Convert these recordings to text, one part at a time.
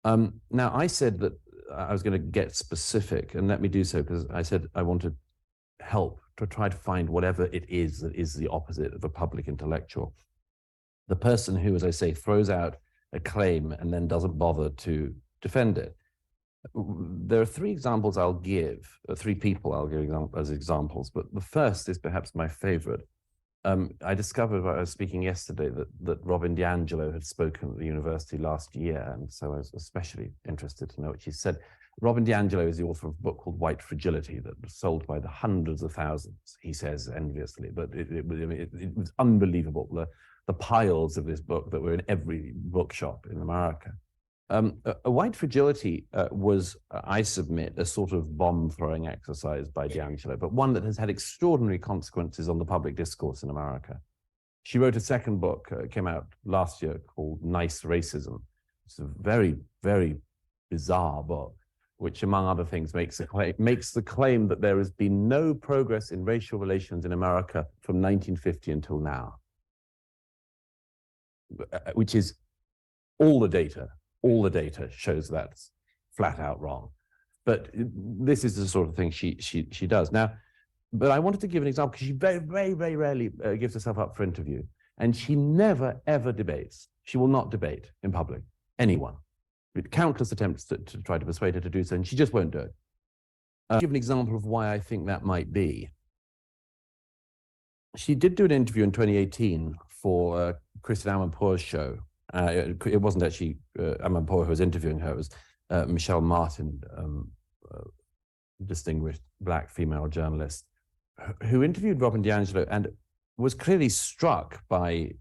Now, I said that I was going to get specific, and let me do so, because I said I want to help to try to find whatever it is that is the opposite of a public intellectual. The person who, as I say, throws out a claim and then doesn't bother to defend it. There are three examples I'll give, three people I'll give as examples, but the first is perhaps my favorite. I discovered while I was speaking yesterday that Robin DiAngelo had spoken at the university last year, and so I was especially interested to know what she said. Robin DiAngelo is the author of a book called White Fragility that was sold by the hundreds of thousands, he says enviously, but it was unbelievable, the piles of this book that were in every bookshop in America. A White Fragility was, I submit, a sort of bomb-throwing exercise by DiAngelo, but one that has had extraordinary consequences on the public discourse in America. She wrote a second book, came out last year, called Nice Racism. It's a very, very bizarre book, which, among other things, makes the claim that there has been no progress in racial relations in America from 1950 until now, which is all the data shows that's flat out wrong. But this is the sort of thing she does. Now, but I wanted to give an example, because she very, very, very rarely gives herself up for interview. And she never, ever debates. She will not debate in public, anyone. Countless attempts to try to persuade her to do so, and she just won't do it. I'll give an example of why I think that might be. She did do an interview in 2018 for Christian Amanpour's show. It wasn't actually Amanpour who was interviewing her, it was Michelle Martin, distinguished black female journalist, who interviewed Robin DiAngelo and was clearly struck by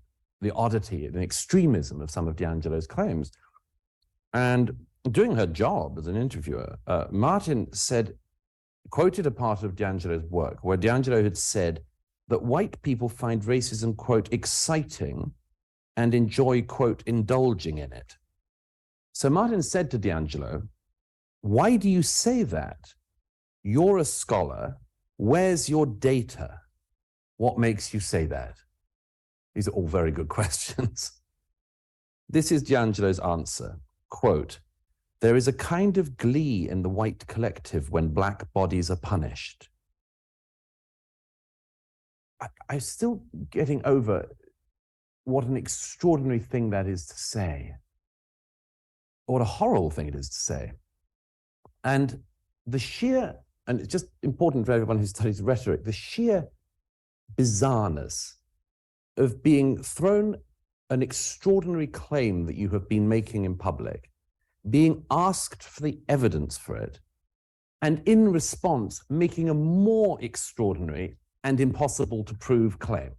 the oddity and extremism of some of DiAngelo's claims. And doing her job as an interviewer, Martin quoted a part of DiAngelo's work where DiAngelo had said that white people find racism, quote, exciting and enjoy, quote, indulging in it. So Martin said to DiAngelo, why do you say that? You're a scholar. Where's your data? What makes you say that? These are all very good questions. This is DiAngelo's answer, quote, there is a kind of glee in the white collective when black bodies are punished. I'm still getting over what an extraordinary thing that is to say. What a horrible thing it is to say. And and it's just important for everyone who studies rhetoric, the sheer bizarreness of being thrown an extraordinary claim that you have been making in public, being asked for the evidence for it, and in response, making a more extraordinary and impossible to prove claim.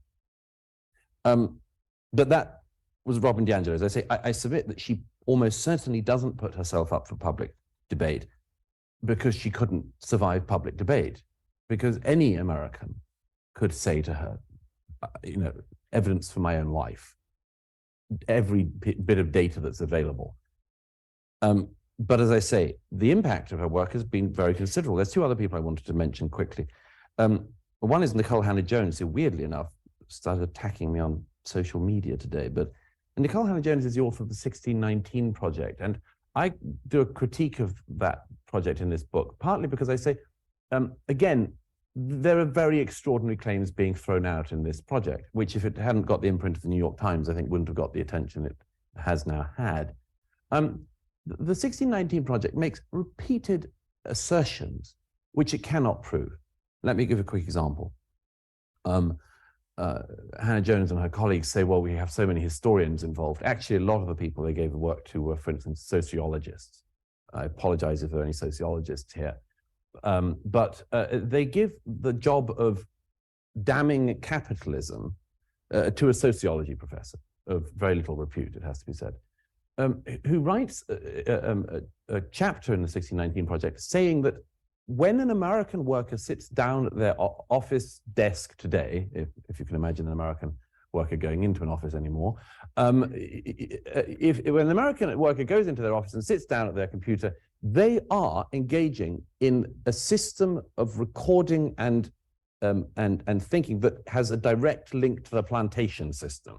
But that was Robin DiAngelo. As I say, I submit that she almost certainly doesn't put herself up for public debate because she couldn't survive public debate, because any American could say to her, evidence for my own life, every bit of data that's available. But as I say, the impact of her work has been very considerable. There's two other people I wanted to mention quickly. One is Nicole Hannah-Jones, who weirdly enough started attacking me on social media today. But Nicole Hannah-Jones is the author of the 1619 Project. And I do a critique of that project in this book, partly because I say, again, there are very extraordinary claims being thrown out in this project, which if it hadn't got the imprint of the New York Times, I think wouldn't have got the attention it has now had. The 1619 Project makes repeated assertions which it cannot prove. Let me give a quick example. Hannah-Jones and her colleagues say, well, we have so many historians involved. Actually, a lot of the people they gave the work to were, for instance, sociologists. I apologize if there are any sociologists here. But they give the job of damning capitalism to a sociology professor of very little repute, it has to be said, who writes a chapter in the 1619 Project saying that when an American worker sits down at their office desk today, if you can imagine an American worker going into an office anymore, when an American worker goes into their office and sits down at their computer, they are engaging in a system of recording and thinking that has a direct link to the plantation system.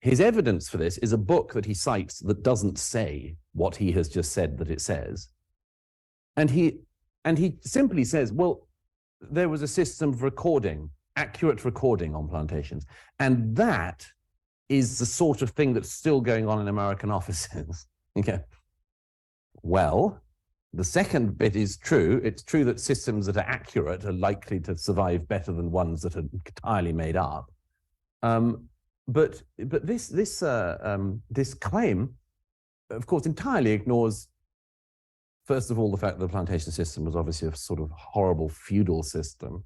His evidence for this is a book that he cites that doesn't say what he has just said that it says. And he simply says, well, there was a system of recording, accurate recording on plantations. And that is the sort of thing that's still going on in American offices. Okay. Well, the second bit is true. It's true that systems that are accurate are likely to survive better than ones that are entirely made up. But this claim, of course, entirely ignores, first of all, the fact that the plantation system was obviously a sort of horrible feudal system.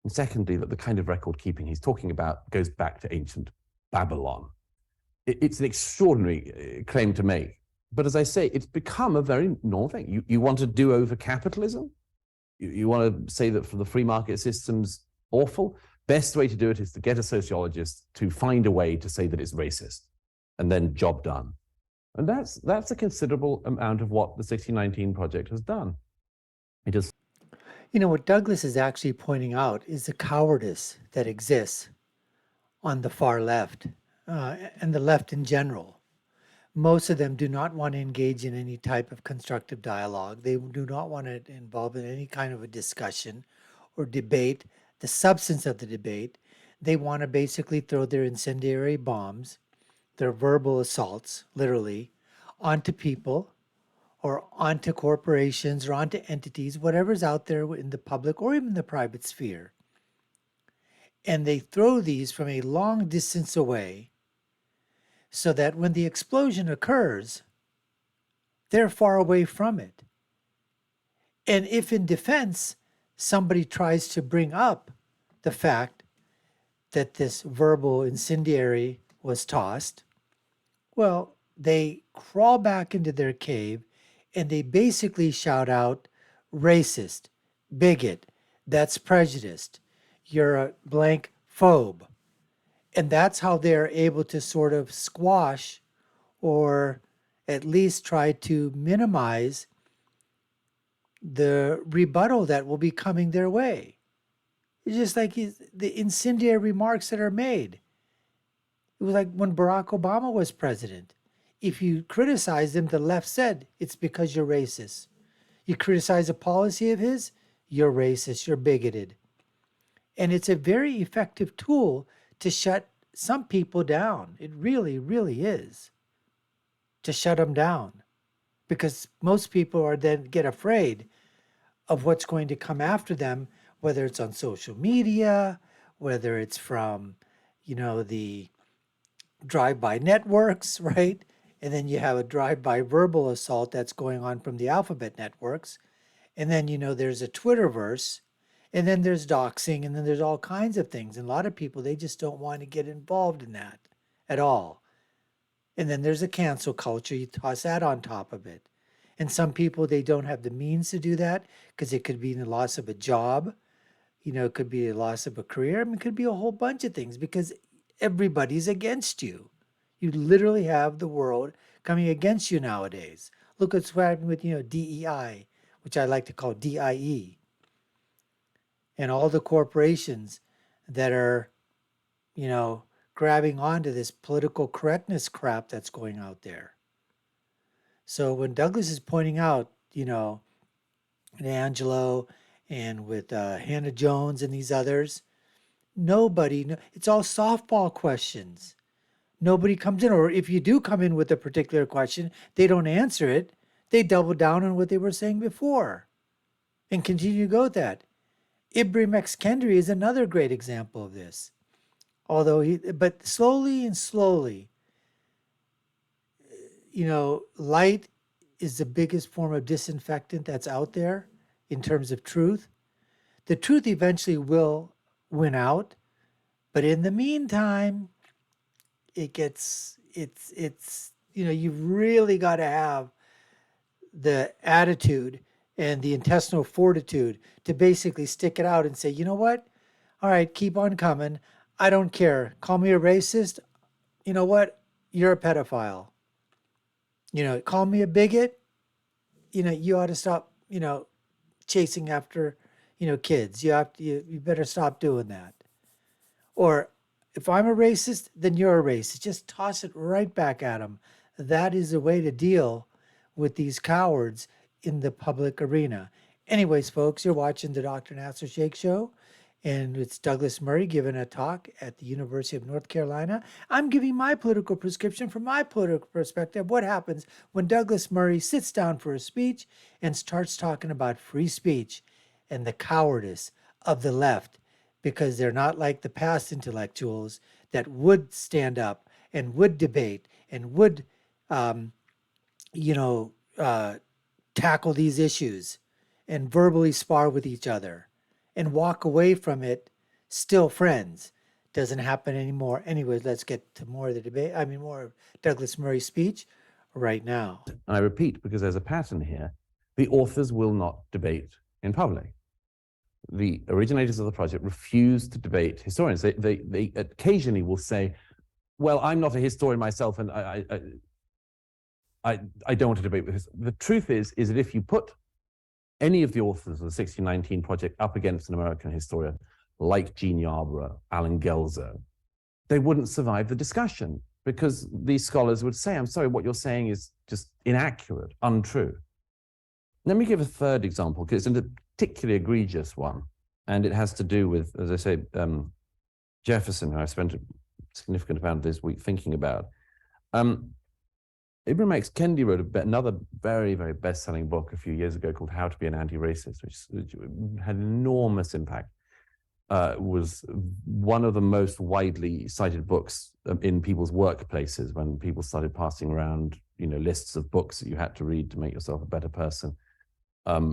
And secondly, that the kind of record keeping he's talking about goes back to ancient Babylon. It's an extraordinary claim to make. But as I say, it's become a very normal thing. You want to do over capitalism? You want to say that for the free market system's awful? Best way to do it is to get a sociologist to find a way to say that it's racist, and then job done. And that's a considerable amount of what the 1619 Project has done. It is. You know, what Douglas is actually pointing out is the cowardice that exists on the far left and the left in general. Most of them do not want to engage in any type of constructive dialogue. They do not want to involve in any kind of a discussion or debate, the substance of the debate. They want to basically throw their incendiary bombs, their verbal assaults, literally, onto people or onto corporations or onto entities, whatever's out there in the public or even the private sphere. And they throw these from a long distance away so that when the explosion occurs, they're far away from it. And if in defense, somebody tries to bring up the fact that this verbal incendiary was tossed, well, they crawl back into their cave and they basically shout out, racist, bigot, that's prejudiced, you're a blank phobe. And that's how they're able to sort of squash or at least try to minimize the rebuttal that will be coming their way. It's just like the incendiary remarks that are made. It was like when Barack Obama was president. If you criticize him, the left said, it's because you're racist. You criticize a policy of his, you're racist, you're bigoted. And it's a very effective tool to shut some people down. It really, really is. To shut them down. Because most people are then get afraid of what's going to come after them, whether it's on social media, whether it's from, the drive-by networks, right? And then you have a drive-by verbal assault that's going on from the alphabet networks. And then, there's a Twitterverse. And then there's doxing, and then there's all kinds of things. And a lot of people, they just don't want to get involved in that at all. And then there's a cancel culture. You toss that on top of it. And some people, they don't have the means to do that because it could be the loss of a job. It could be a loss of a career. I mean, it could be a whole bunch of things because everybody's against you. You literally have the world coming against you nowadays. Look what's happening with, DEI, which I like to call DIE. And all the corporations that are, grabbing onto this political correctness crap that's going out there. So when Douglas is pointing out, and Angelo and with Hannah Jones and these others, it's all softball questions. Nobody comes in, or if you do come in with a particular question, they don't answer it. They double down on what they were saying before and continue to go with that. Ibrahim X. Kendi is another great example of this. But slowly and slowly, light is the biggest form of disinfectant that's out there in terms of truth. The truth eventually will win out, but in the meantime, you've really got to have the attitude and the intestinal fortitude to basically stick it out and say, you know what? All right, keep on coming. I don't care. Call me a racist. You know what? You're a pedophile. Call me a bigot. You ought to stop, chasing after, kids. You better stop doing that. Or If I'm a racist, then you're a racist. Just toss it right back at them. That is the way to deal with these cowards in the public arena. Anyways, folks, you're watching the Dr. Nasir Shaikh Show, and it's Douglas Murray giving a talk at the University of North Carolina. I'm giving my political prescription from my political perspective. What happens when Douglas Murray sits down for a speech and starts talking about free speech and the cowardice of the left, because they're not like the past intellectuals that would stand up and would debate and would, um, you know, tackle these issues and verbally spar with each other and walk away from it still friends. Doesn't happen anymore. Anyways, let's get to more of the debate. I mean, more of Douglas Murray's speech right now. And I repeat, because there's a pattern here, the authors will not debate in public. The originators of the project refuse to debate historians. They occasionally will say, well, I'm not a historian myself, and I don't want to debate with this. The truth is that if you put any of the authors of the 1619 project up against an American historian like Gene Yarborough, Alan Gelzer, they wouldn't survive the discussion, because these scholars would say, I'm sorry, what you're saying is just inaccurate, untrue. Let me give a third example, because it's a particularly egregious one, and it has to do with, as I say, Jefferson, who I spent a significant amount of this week thinking about. Ibram X. Kendi wrote another very, very best-selling book a few years ago called How to Be an Anti-Racist, which had enormous impact. Was one of the most widely cited books in people's workplaces when people started passing around, lists of books that you had to read to make yourself a better person.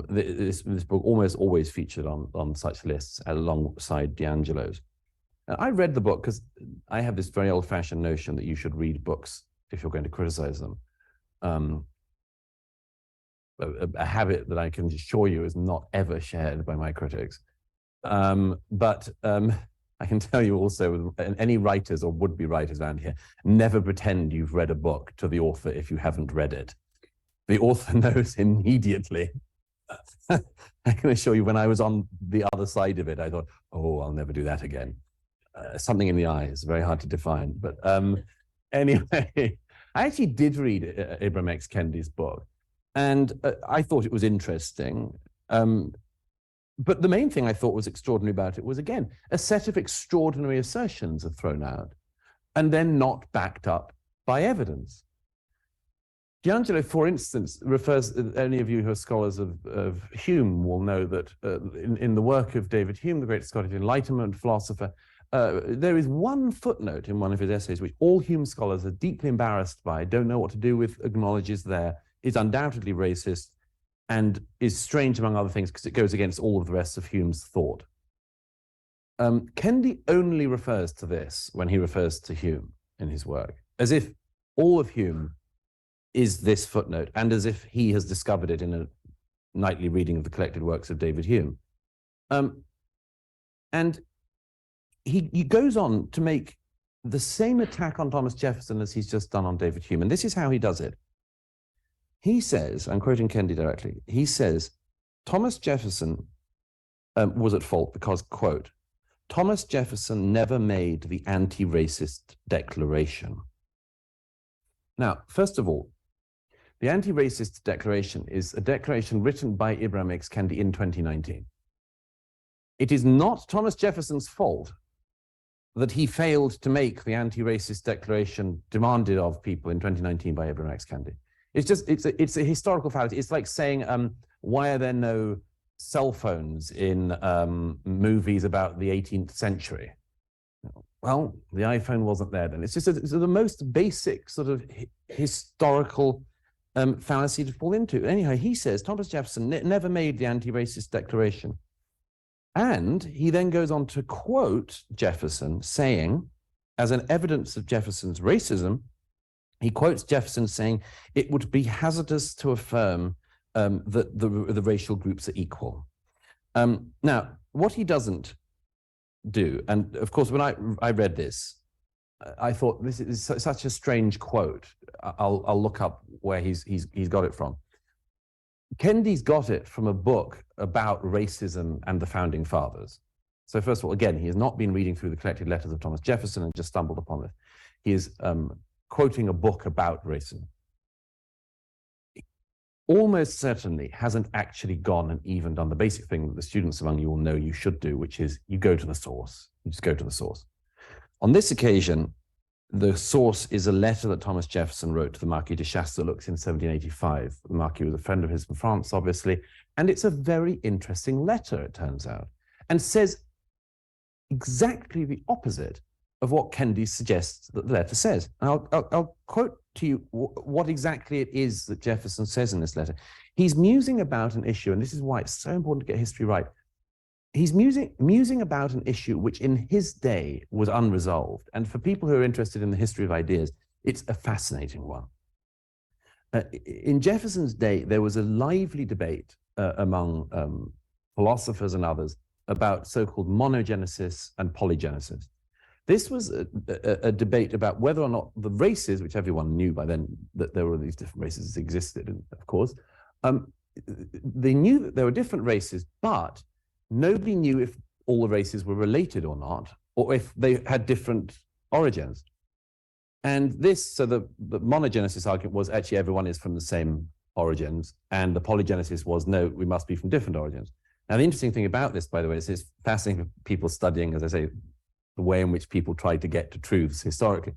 This book almost always featured on such lists alongside D'Angelo's. And I read the book because I have this very old-fashioned notion that you should read books if you're going to criticize them. A habit that I can assure you is not ever shared by my critics. But I can tell you also, any writers or would-be writers around here, never pretend you've read a book to the author if you haven't read it. The author knows immediately. I can assure you, when I was on the other side of it, I thought, oh, I'll never do that again. Something in the eye is very hard to define. But anyway, I actually did read Ibram X. Kendi's book, and I thought it was interesting. But the main thing I thought was extraordinary about it was, again, a set of extraordinary assertions are thrown out and then not backed up by evidence. D'Angelo, for instance, refers, any of you who are scholars of Hume will know that in the work of David Hume, the great Scottish Enlightenment philosopher, there is one footnote in one of his essays which all Hume scholars are deeply embarrassed by, don't know what to do with, acknowledges there, is undoubtedly racist, and is strange, among other things, because it goes against all of the rest of Hume's thought. Kendi only refers to this when he refers to Hume in his work, as if all of Hume is this footnote, and as if he has discovered it in a nightly reading of the collected works of David Hume. And he goes on to make the same attack on Thomas Jefferson as he's just done on David Hume, and this is how he does it. He says, I'm quoting Kendi directly, he says, Thomas Jefferson was at fault because, quote, Thomas Jefferson never made the anti-racist declaration. Now, first of all, the anti-racist declaration is a declaration written by Ibram X. Kendi in 2019. It is not Thomas Jefferson's fault that he failed to make the anti-racist declaration demanded of people in 2019 by Ibram X. Kendi. It's just, it's a historical fallacy. It's like saying, why are there no cell phones in movies about the 18th century? Well, the iPhone wasn't there then. It's just it's the most basic sort of historical fallacy to fall into. Anyhow, he says Thomas Jefferson never made the anti-racist declaration. And he then goes on to quote Jefferson saying, as an evidence of Jefferson's racism, he quotes Jefferson saying, it would be hazardous to affirm that the racial groups are equal. Now, what he doesn't do, and of course, when I read this, I thought this is such a strange quote. I'll look up where he's got it from. Kendi's got it from a book about racism and the founding fathers. So first of all, again, he has not been reading through the collected letters of Thomas Jefferson and just stumbled upon this. He is quoting a book about racism. Almost certainly hasn't actually gone and even done the basic thing that the students among you will know you should do, which is you go to the source. You just go to the source. On this occasion, the source is a letter that Thomas Jefferson wrote to the Marquis de Chastellux in 1785. The Marquis was a friend of his from France, obviously, and it's a very interesting letter, it turns out, and says exactly the opposite of what Kennedy suggests that the letter says. And I'll quote to you what exactly it is that Jefferson says in this letter. He's musing about an issue, and this is why it's so important to get history right. He's musing about an issue which in his day was unresolved. And for people who are interested in the history of ideas, it's a fascinating one. In Jefferson's day, there was a lively debate among philosophers and others about so-called monogenesis and polygenesis. This was a debate about whether or not the races, which everyone knew by then that there were these different races that existed, of course, they knew that there were different races, but nobody knew if all the races were related or not, or if they had different origins. And this, so the monogenesis argument was actually everyone is from the same origins, and the polygenesis was no, we must be from different origins. Now, the interesting thing about this, by the way, is it's fascinating for people studying, as I say, the way in which people tried to get to truths historically.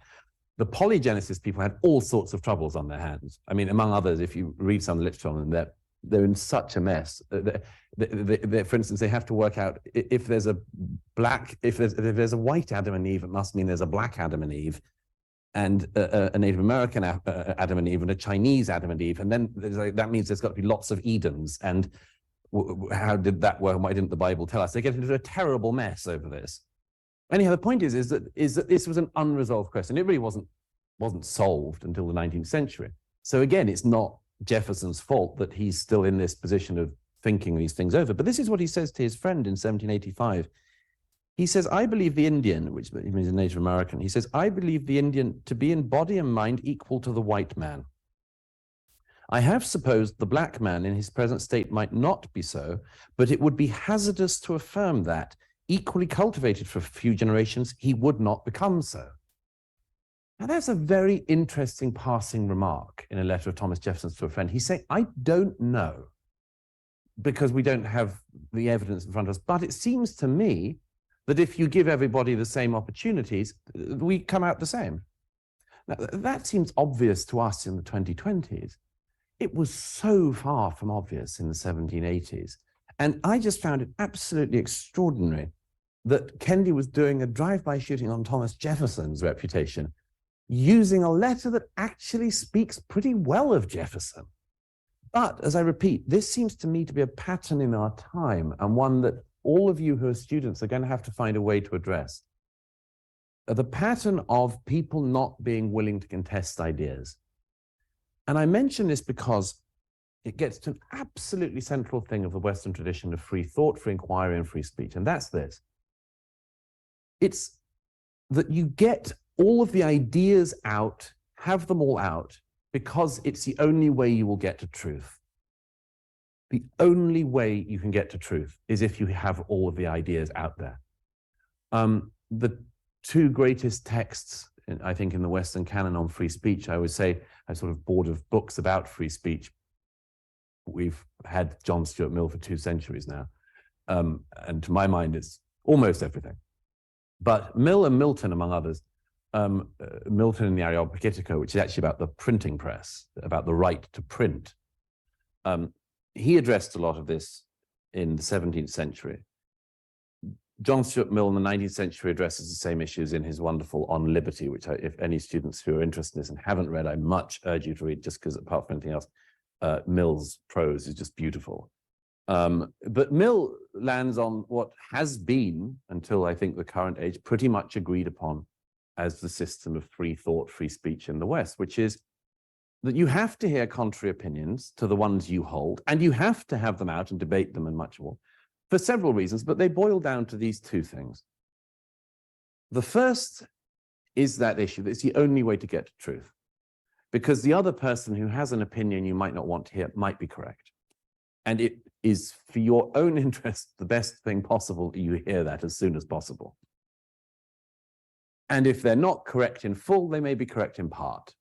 The polygenesis people had all sorts of troubles on their hands. I mean, among others, if you read some literature on them, they're in such a mess. For instance, they have to work out if there's a if there's a white Adam and Eve, it must mean there's a black Adam and Eve, and a Native American Adam and Eve, and a Chinese Adam and Eve, and then that means there's got to be lots of Edens. And how did that work? Why didn't the Bible tell us? They get into a terrible mess over this. Anyhow, the point is that this was an unresolved question. It really wasn't solved until the 19th century. So again, it's not Jefferson's fault that he's still in this position of thinking these things over. But this is what he says to his friend in 1785. He says, I believe the Indian, which means a Native American, he says, I believe the Indian to be in body and mind equal to the white man. I have supposed the black man in his present state might not be so, but it would be hazardous to affirm that, equally cultivated for a few generations, he would not become so. Now, that's a very interesting passing remark in a letter of Thomas Jefferson's to a friend. He's saying, I don't know, because we don't have the evidence in front of us, but it seems to me that if you give everybody the same opportunities, we come out the same. Now, that seems obvious to us in the 2020s. It was so far from obvious in the 1780s. And I just found it absolutely extraordinary that Kennedy was doing a drive-by shooting on Thomas Jefferson's reputation, using a letter that actually speaks pretty well of Jefferson. But, as I repeat, this seems to me to be a pattern in our time, and one that all of you who are students are going to have to find a way to address. The pattern of people not being willing to contest ideas. And I mention this because it gets to an absolutely central thing of the Western tradition of free thought, free inquiry, and free speech, and that's this. It's that you get all of the ideas out, have them all out, because it's the only way you will get to truth. The only way you can get to truth is if you have all of the ideas out there. The two greatest texts, I think, in the Western canon on free speech, I would say, I'm sort of bored of books about free speech. We've had John Stuart Mill for 2 centuries now. And to my mind, it's almost everything. But Mill and Milton, among others, Milton in the Areopagitica, which is actually about the printing press, about the right to print. He addressed a lot of this in the 17th century. John Stuart Mill in the 19th century addresses the same issues in his wonderful On Liberty, which if any students who are interested in this and haven't read, I much urge you to read, just because apart from anything else, Mill's prose is just beautiful. But Mill lands on what has been, until I think the current age, pretty much agreed upon as the system of free thought, free speech in the West, which is that you have to hear contrary opinions to the ones you hold, and you have to have them out and debate them and much more, for several reasons, but they boil down to these two things. The first is that issue that it's the only way to get to truth, because the other person who has an opinion you might not want to hear might be correct. And it is for your own interest, the best thing possible, you hear that as soon as possible. And if they're not correct in full, they may be correct in part.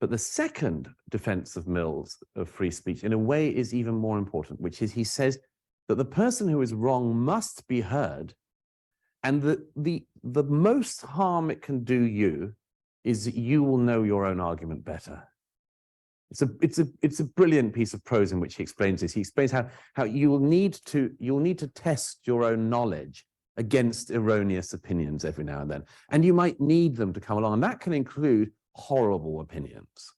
But the second defense of Mill's of free speech, in a way, is even more important, which is he says that the person who is wrong must be heard, and the most harm it can do you is that you will know your own argument better. It's a brilliant piece of prose in which he explains this. He explains how you'll need to test your own knowledge against erroneous opinions every now and then, and you might need them to come along, and that can include horrible opinions.